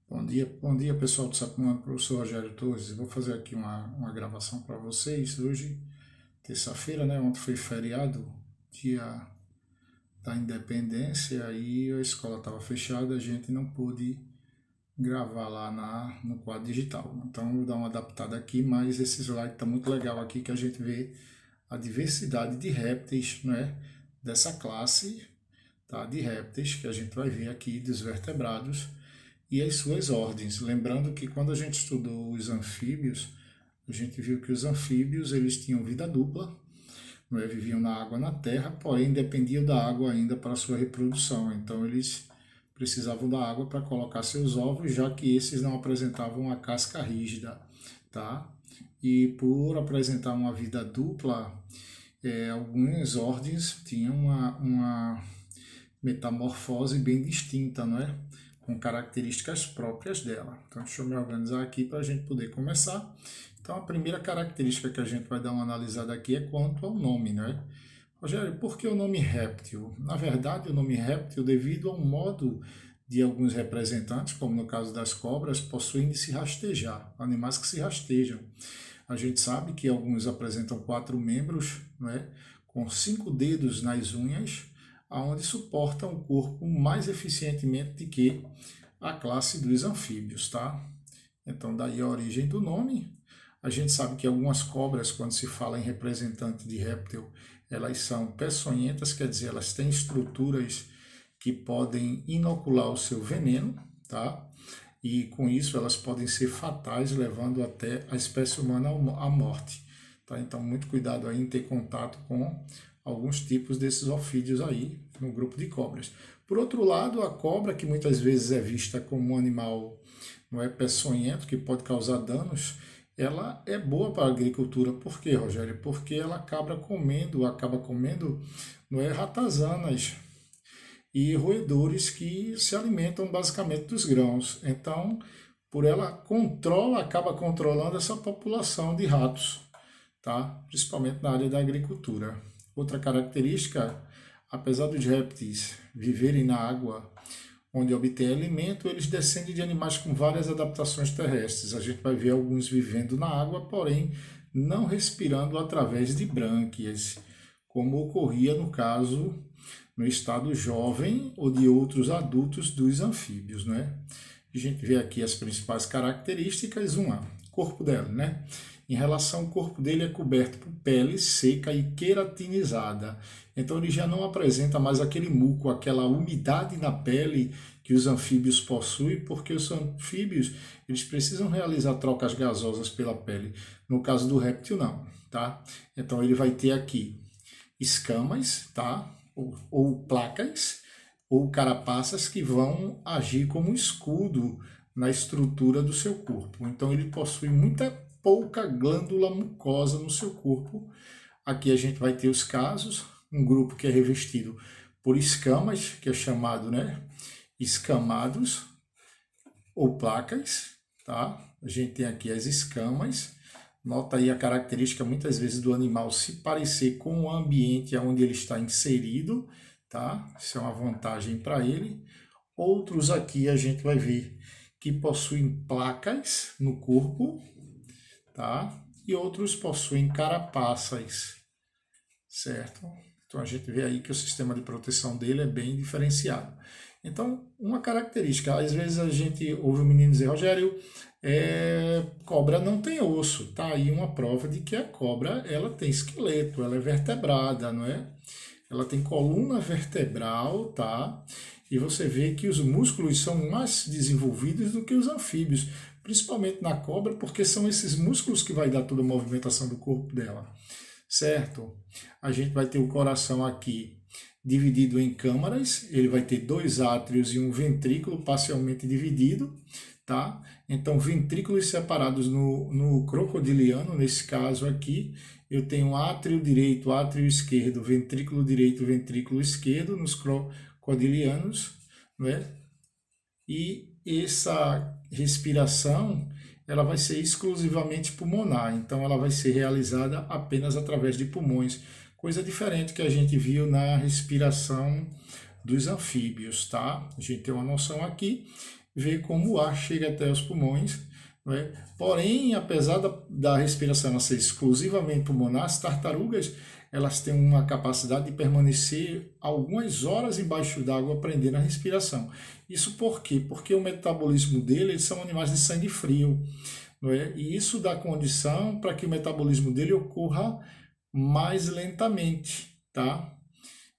Bom dia pessoal do Sapumano, professor Rogério Torres. Vou fazer aqui uma gravação para vocês. Hoje, terça-feira, né? Ontem foi feriado, dia da independência, e a escola estava fechada, a gente não pôde gravar lá no quadro digital. Então, eu vou dar uma adaptada aqui, mas esse slide está muito legal aqui, que a gente vê a diversidade de répteis, né? Dessa classe, tá? De répteis que a gente vai ver aqui, dos vertebrados e as suas ordens. Lembrando que quando a gente estudou os anfíbios, a gente viu que os anfíbios eles tinham vida dupla, não é? Viviam na água, na terra, porém dependiam da água ainda para a sua reprodução. Então eles precisavam da água para colocar seus ovos, já que esses não apresentavam a casca rígida, tá? E por apresentar uma vida dupla, algumas ordens tinham uma metamorfose bem distinta, não é? Com características próprias dela. Então, deixa eu me organizar aqui para a gente poder começar. Então, a primeira característica que a gente vai dar uma analisada aqui é quanto ao nome, né? Rogério, por que o nome réptil? Na verdade, o nome réptil, devido ao modo de alguns representantes, como no caso das cobras, possuem de se rastejar, animais que se rastejam. A gente sabe que alguns apresentam 4 membros, né, com 5 dedos nas unhas, aonde suportam o corpo mais eficientemente do que a classe dos anfíbios, tá? Então, daí a origem do nome. A gente sabe que algumas cobras, quando se fala em representante de réptil, elas são peçonhentas, quer dizer, elas têm estruturas que podem inocular o seu veneno, tá? E com isso elas podem ser fatais, levando até a espécie humana à morte, tá? Então, muito cuidado aí em ter contato com alguns tipos desses ofídeos aí no grupo de cobras. Por outro lado, a cobra, que muitas vezes é vista como um animal não é peçonhento, que pode causar danos, ela é boa para a agricultura. Por quê, Rogério? Porque ela acaba comendo não é, ratazanas e roedores que se alimentam basicamente dos grãos. Então, por ela acaba controlando essa população de ratos, tá? Principalmente na área da agricultura. Outra característica, apesar dos répteis viverem na água onde obtêm alimento, eles descendem de animais com várias adaptações terrestres. A gente vai ver alguns vivendo na água, porém não respirando através de brânquias, como ocorria no caso no estado jovem ou de outros adultos dos anfíbios, né? A gente vê aqui as principais características. Corpo dela, né? Em relação ao corpo dele, é coberto por pele seca e queratinizada. Então ele já não apresenta mais aquele muco, aquela umidade na pele que os anfíbios possuem, porque os anfíbios eles precisam realizar trocas gasosas pela pele. No caso do réptil, não, tá? Então ele vai ter aqui escamas, tá? Ou placas, ou carapaças que vão agir como escudo na estrutura do seu corpo. Então ele possui pouca glândula mucosa no seu corpo. Aqui a gente vai ter os casos, um grupo que é revestido por escamas, que é chamado, né, escamados ou placas, tá? A gente tem aqui as escamas. Nota aí a característica muitas vezes do animal se parecer com o ambiente onde ele está inserido, tá? Isso é uma vantagem para ele. Outros aqui a gente vai ver que possuem placas no corpo, tá? E outros possuem carapaças, certo? Então a gente vê aí que o sistema de proteção dele é bem diferenciado. Então, uma característica, às vezes a gente ouve o menino dizer, Rogério, cobra não tem osso. Tá aí uma prova de que a cobra ela tem esqueleto, ela é vertebrada, não é? Ela tem coluna vertebral, tá? E você vê que os músculos são mais desenvolvidos do que os anfíbios, principalmente na cobra, porque são esses músculos que vai dar toda a movimentação do corpo dela, certo? A gente vai ter o coração aqui dividido em câmaras, ele vai ter 2 átrios e um ventrículo parcialmente dividido, tá? Então, ventrículos separados no crocodiliano, nesse caso aqui, eu tenho átrio direito, átrio esquerdo, ventrículo direito, ventrículo esquerdo nos crocodilianos, né? E essa respiração, ela vai ser exclusivamente pulmonar, então ela vai ser realizada apenas através de pulmões, coisa diferente que a gente viu na respiração dos anfíbios, tá? A gente tem uma noção aqui ver como o ar chega até os pulmões, não é? Porém, apesar da respiração não ser exclusivamente pulmonar, as tartarugas elas têm uma capacidade de permanecer algumas horas embaixo d'água aprendendo a respiração. Isso por quê? Porque o metabolismo deles, eles são animais de sangue frio, não é? E isso dá condição para que o metabolismo dele ocorra mais lentamente, tá?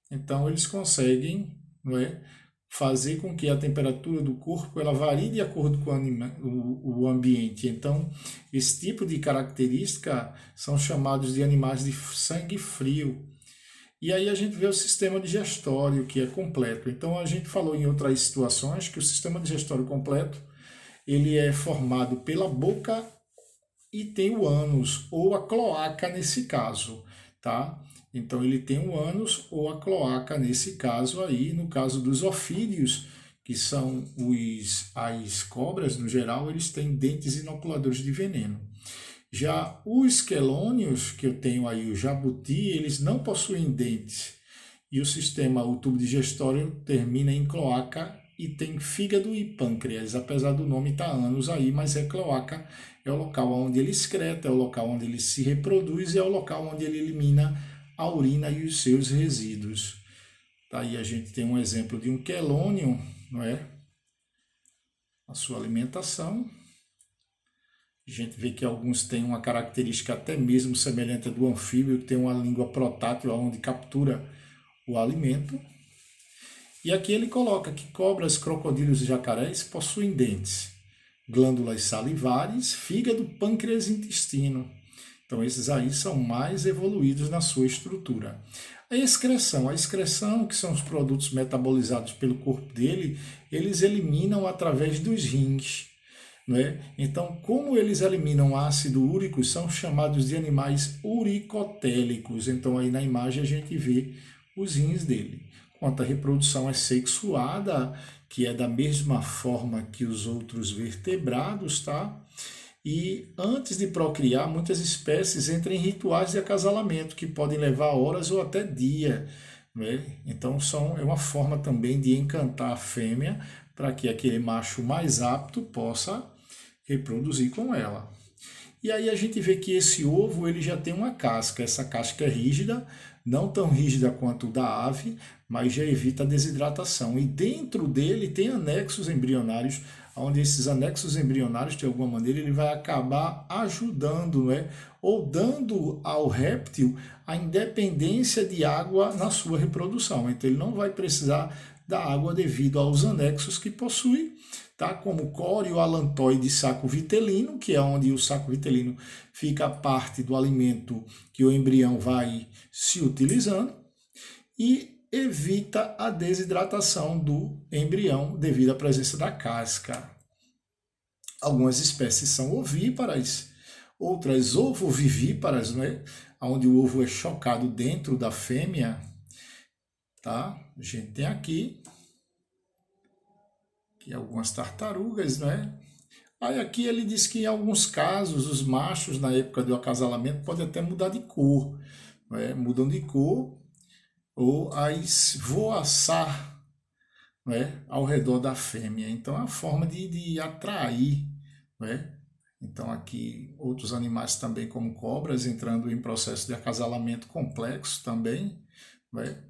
Então eles conseguem, não é, fazer com que a temperatura do corpo ela varie de acordo com o ambiente. Então, esse tipo de característica são chamados de animais de sangue frio. E aí a gente vê o sistema digestório, que é completo. Então, a gente falou em outras situações que o sistema digestório completo ele é formado pela boca e tem o ânus, ou a cloaca nesse caso, tá? Então ele tem o ânus ou a cloaca nesse caso aí, no caso dos ofídeos, que são as cobras no geral, eles têm dentes inoculadores de veneno. Já os quelônios, que eu tenho aí, o jabuti, eles não possuem dentes. E o tubo digestório termina em cloaca e tem fígado e pâncreas, apesar do nome estar ânus aí, mas é cloaca, é o local onde ele excreta, é o local onde ele se reproduz e é o local onde ele elimina a urina e os seus resíduos. Tá aí a gente tem um exemplo de um quelônio, não é? A sua alimentação. A gente vê que alguns têm uma característica até mesmo semelhante à do anfíbio, que tem uma língua protátil onde captura o alimento. E aqui ele coloca que cobras, crocodilos e jacarés possuem dentes, glândulas salivares, fígado, pâncreas e intestino. Então esses aí são mais evoluídos na sua estrutura. A excreção, que são os produtos metabolizados pelo corpo dele, eles eliminam através dos rins. Né? Então, como eles eliminam ácido úrico, são chamados de animais uricotélicos. Então, aí na imagem a gente vê os rins dele. Quanto à reprodução é sexuada, que é da mesma forma que os outros vertebrados, tá? E antes de procriar, muitas espécies entram em rituais de acasalamento, que podem levar horas ou até dia. Né? Então, é uma forma também de encantar a fêmea para que aquele macho mais apto possa reproduzir com ela. E aí a gente vê que esse ovo ele já tem uma casca. Essa casca é rígida, não tão rígida quanto o da ave, mas já evita a desidratação. E dentro dele tem anexos embrionários, onde esses anexos embrionários, de alguma maneira, ele vai acabar ajudando, né? Ou dando ao réptil a independência de água na sua reprodução. Então ele não vai precisar da água devido aos anexos que possui, tá? Como o core, o alantoide e saco vitelino, que é onde o saco vitelino fica a parte do alimento que o embrião vai se utilizando, e evita a desidratação do embrião devido à presença da casca. Algumas espécies são ovíparas, outras ovovivíparas, né? Onde o ovo é chocado dentro da fêmea. Tá? A gente tem aqui algumas tartarugas, né? Aí aqui ele diz que em alguns casos os machos na época do acasalamento podem até mudar de cor, né? Mudam de cor ou a esvoaçar, né? Ao redor da fêmea. Então é uma forma de atrair, né? Então aqui outros animais também como cobras entrando em processo de acasalamento complexo também, né?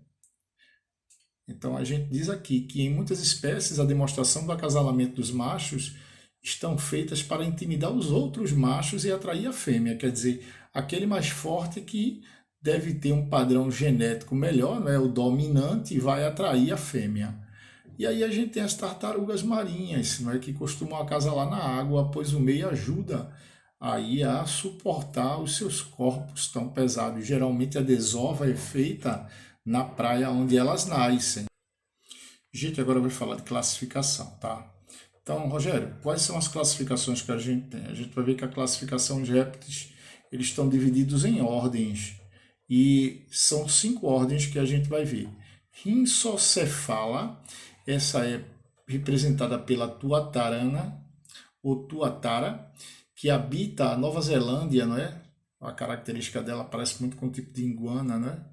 Então a gente diz aqui que em muitas espécies a demonstração do acasalamento dos machos estão feitas para intimidar os outros machos e atrair a fêmea, quer dizer, aquele mais forte que deve ter um padrão genético melhor, né, o dominante, vai atrair a fêmea. E aí a gente tem as tartarugas marinhas, não é, que costumam acasalar na água, pois o meio ajuda aí a suportar os seus corpos tão pesados. Geralmente a desova é feita na praia onde elas nascem. Gente, agora vai falar de classificação, tá? Então, Rogério, quais são as classificações que a gente tem? A gente vai ver que a classificação de répteis, eles estão divididos em ordens, e são 5 ordens que a gente vai ver. Rhincocefala, essa é representada pela tuatarana, ou tuatara, que habita a Nova Zelândia, não é? A característica dela parece muito com o tipo de iguana, né?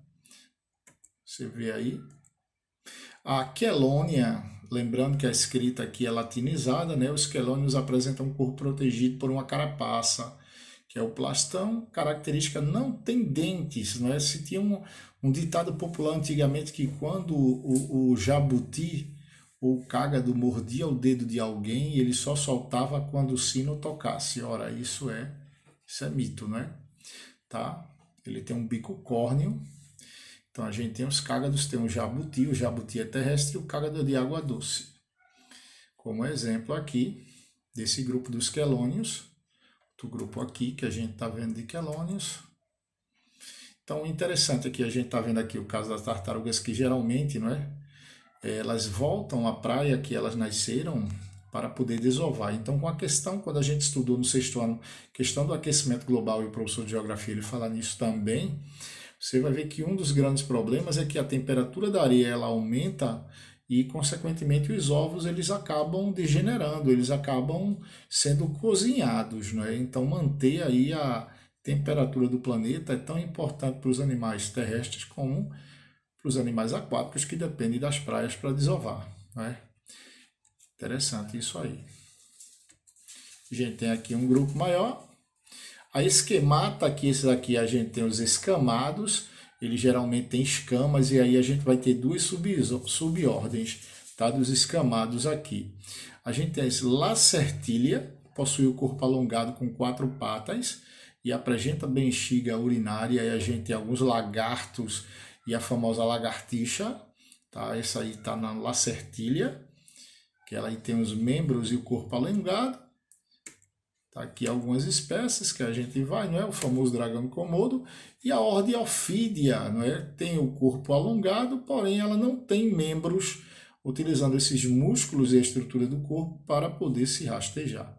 Você vê aí. A quelônia, lembrando que a escrita aqui é latinizada, né? Os quelônios apresentam um corpo protegido por uma carapaça, que é o plastão, característica não tem dentes, não é? Se tinha um ditado popular antigamente que quando o jabuti ou o cágado mordia o dedo de alguém, ele só soltava quando o sino tocasse. Ora, isso é mito, não é? Tá? Ele tem um bico córneo. Então a gente tem os cágados, tem o jabuti é terrestre e o cágado é de água doce. Como exemplo aqui desse grupo dos quelônios, outro grupo aqui que a gente está vendo de quelônios. Então o interessante é que a gente está vendo aqui o caso das tartarugas que geralmente, não é? Elas voltam à praia que elas nasceram para poder desovar. Então, com a questão, quando a gente estudou no sexto ano, questão do aquecimento global, e o professor de geografia ele fala nisso também, você vai ver que um dos grandes problemas é que a temperatura da areia ela aumenta e, consequentemente, os ovos eles acabam degenerando, eles acabam sendo cozinhados, não é? Então, manter aí a temperatura do planeta é tão importante para os animais terrestres como para os animais aquáticos que dependem das praias para desovar, né? Interessante isso aí. A gente tem aqui um grupo maior. A esquemata aqui, esses aqui a gente tem os escamados, eles geralmente têm escamas e aí a gente vai ter duas subordens, tá, dos escamados aqui. A gente tem esse Lacertilia, possui o corpo alongado com 4 patas e apresenta bexiga urinária, e a gente tem alguns lagartos e a famosa lagartixa, tá? Essa aí está na Lacertilia, que ela aí tem os membros e o corpo alongado. Tá aqui algumas espécies que a gente vai, não é? O famoso dragão Komodo e a ordem Ophidia, não é? Tem o corpo alongado, porém ela não tem membros, utilizando esses músculos e a estrutura do corpo para poder se rastejar.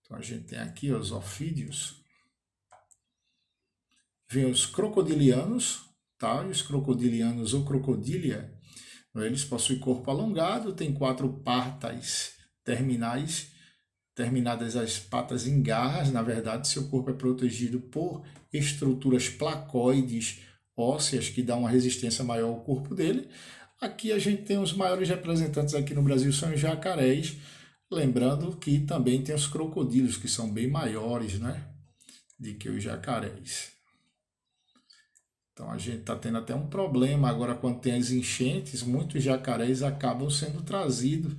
Então a gente tem aqui os ofídeos. Vem os crocodilianos, tá? E os crocodilianos ou crocodilia, eles possuem corpo alongado, tem 4 patas terminadas as patas em garras. Na verdade, seu corpo é protegido por estruturas placoides ósseas que dão uma resistência maior ao corpo dele. Aqui a gente tem os maiores representantes aqui no Brasil, são os jacarés, lembrando que também tem os crocodilos, que são bem maiores, né, do que os jacarés. Então a gente está tendo até um problema agora quando tem as enchentes, muitos jacarés acabam sendo trazidos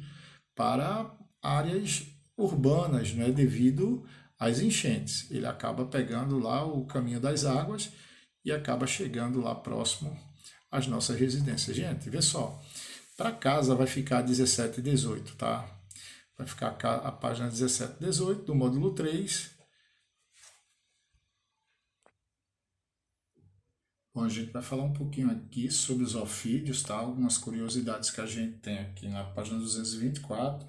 para áreas urbanas, né, devido às enchentes. Ele acaba pegando lá o caminho das águas e acaba chegando lá próximo às nossas residências. Gente, vê só, para casa vai ficar 17 e 18, tá? Vai ficar a página 17 e 18 do módulo 3. Bom, a gente vai falar um pouquinho aqui sobre os ofídeos, tá? Algumas curiosidades que a gente tem aqui na página 224.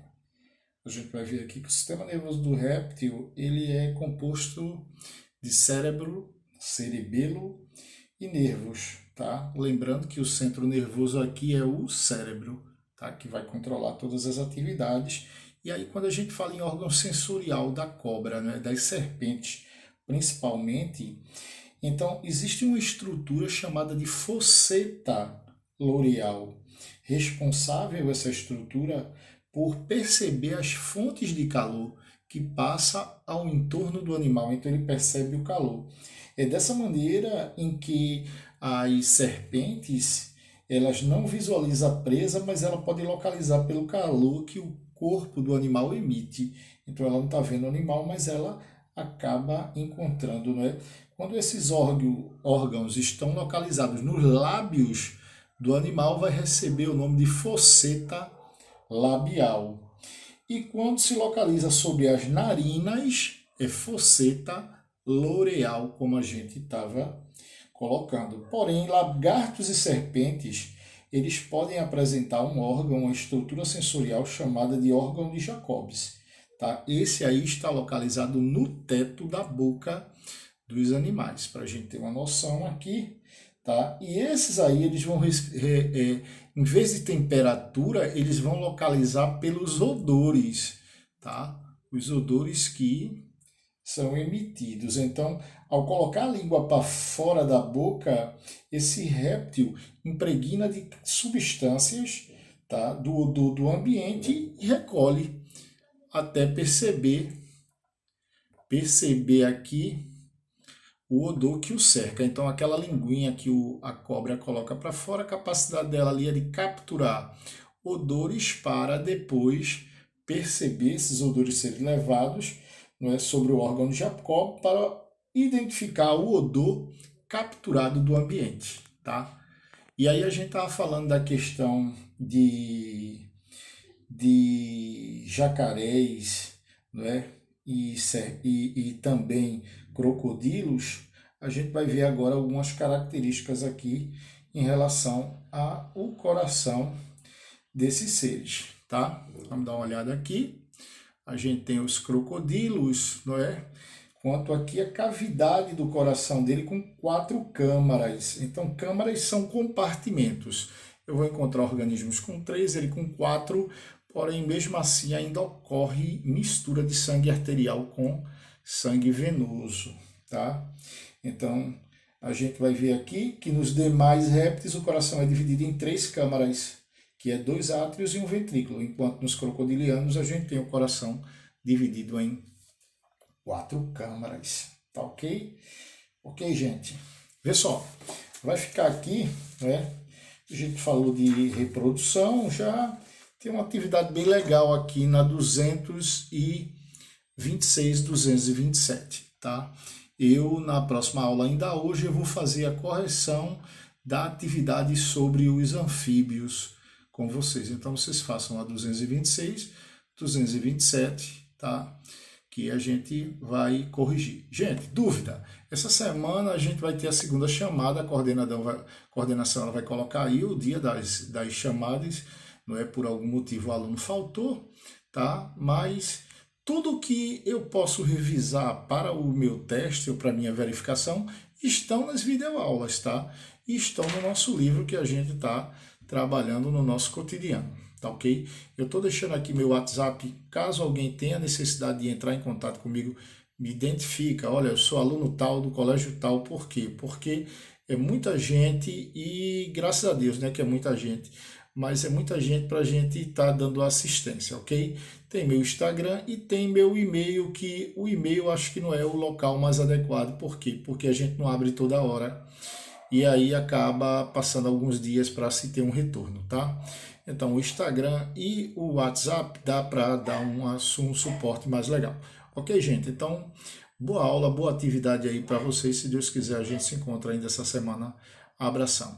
A gente vai ver aqui que o sistema nervoso do réptil ele é composto de cérebro, cerebelo e nervos, tá? Lembrando que o centro nervoso aqui é o cérebro, tá? Que vai controlar todas as atividades. E aí quando a gente fala em órgão sensorial da cobra, né, das serpentes, principalmente, então existe uma estrutura chamada de fosseta loreal, responsável essa estrutura por perceber as fontes de calor que passa ao entorno do animal, então ele percebe o calor. É dessa maneira em que as serpentes, elas não visualizam a presa, mas ela pode localizar pelo calor que o corpo do animal emite. Então ela não está vendo o animal, mas ela acaba encontrando, não é? Quando esses órgãos estão localizados nos lábios do animal, vai receber o nome de fosseta labial. E quando se localiza sobre as narinas, é fosseta loreal, como a gente estava colocando. Porém, lagartos e serpentes, eles podem apresentar um órgão, uma estrutura sensorial chamada de órgão de Jacobs. Tá? Esse aí está localizado no teto da boca dos animais, para a gente ter uma noção aqui. Tá? E esses aí, eles vão, em vez de temperatura, eles vão localizar pelos odores, tá? Os odores que são emitidos. Então, ao colocar a língua para fora da boca, esse réptil impregna de substâncias, tá, do ambiente e recolhe até perceber aqui o odor que o cerca. Então, aquela linguinha que a cobra coloca para fora, a capacidade dela ali é de capturar odores para depois perceber esses odores serem levados, não é, sobre o órgão de Jacob para identificar o odor capturado do ambiente, tá? E aí a gente estava falando da questão de jacarés, não é? E também crocodilos. A gente vai ver agora algumas características aqui em relação ao coração desses seres, tá? Vamos dar uma olhada aqui. A gente tem os crocodilos, não é? Quanto aqui a cavidade do coração dele com 4 câmaras. Então, câmaras são compartimentos. Eu vou encontrar organismos com 3, ele com 4, porém, mesmo assim, ainda ocorre mistura de sangue arterial com sangue venoso, tá? Então, a gente vai ver aqui que nos demais répteis o coração é dividido em 3 câmaras, que é 2 átrios e um ventrículo, enquanto nos crocodilianos a gente tem o coração dividido em 4 câmaras, tá ok? Ok, gente? Vê só, vai ficar aqui, né? A gente falou de reprodução, já tem uma atividade bem legal aqui na 226, 227, tá? Eu, na próxima aula, ainda hoje, eu vou fazer a correção da atividade sobre os anfíbios com vocês. Então, vocês façam a 226, 227, tá? Que a gente vai corrigir. Gente, dúvida? Essa semana a gente vai ter a segunda chamada, a coordenação ela vai colocar aí o dia das chamadas, não é por algum motivo o aluno faltou, tá? Mas tudo que eu posso revisar para o meu teste ou para a minha verificação estão nas videoaulas, tá? E estão no nosso livro que a gente está trabalhando no nosso cotidiano. Tá ok? Eu estou deixando aqui meu WhatsApp, caso alguém tenha necessidade de entrar em contato comigo, me identifica, olha, eu sou aluno tal do colégio tal, por quê? Porque é muita gente e graças a Deus, né, que é muita gente, mas é muita gente para a gente estar dando assistência, ok? Tem meu Instagram e tem meu e-mail, que o e-mail acho que não é o local mais adequado, por quê? Porque a gente não abre toda hora e aí acaba passando alguns dias para se ter um retorno, tá? Então, o Instagram e o WhatsApp dá para dar um suporte mais legal. Ok, gente? Então, boa aula, boa atividade aí para vocês. Se Deus quiser, a gente se encontra ainda essa semana. Abração.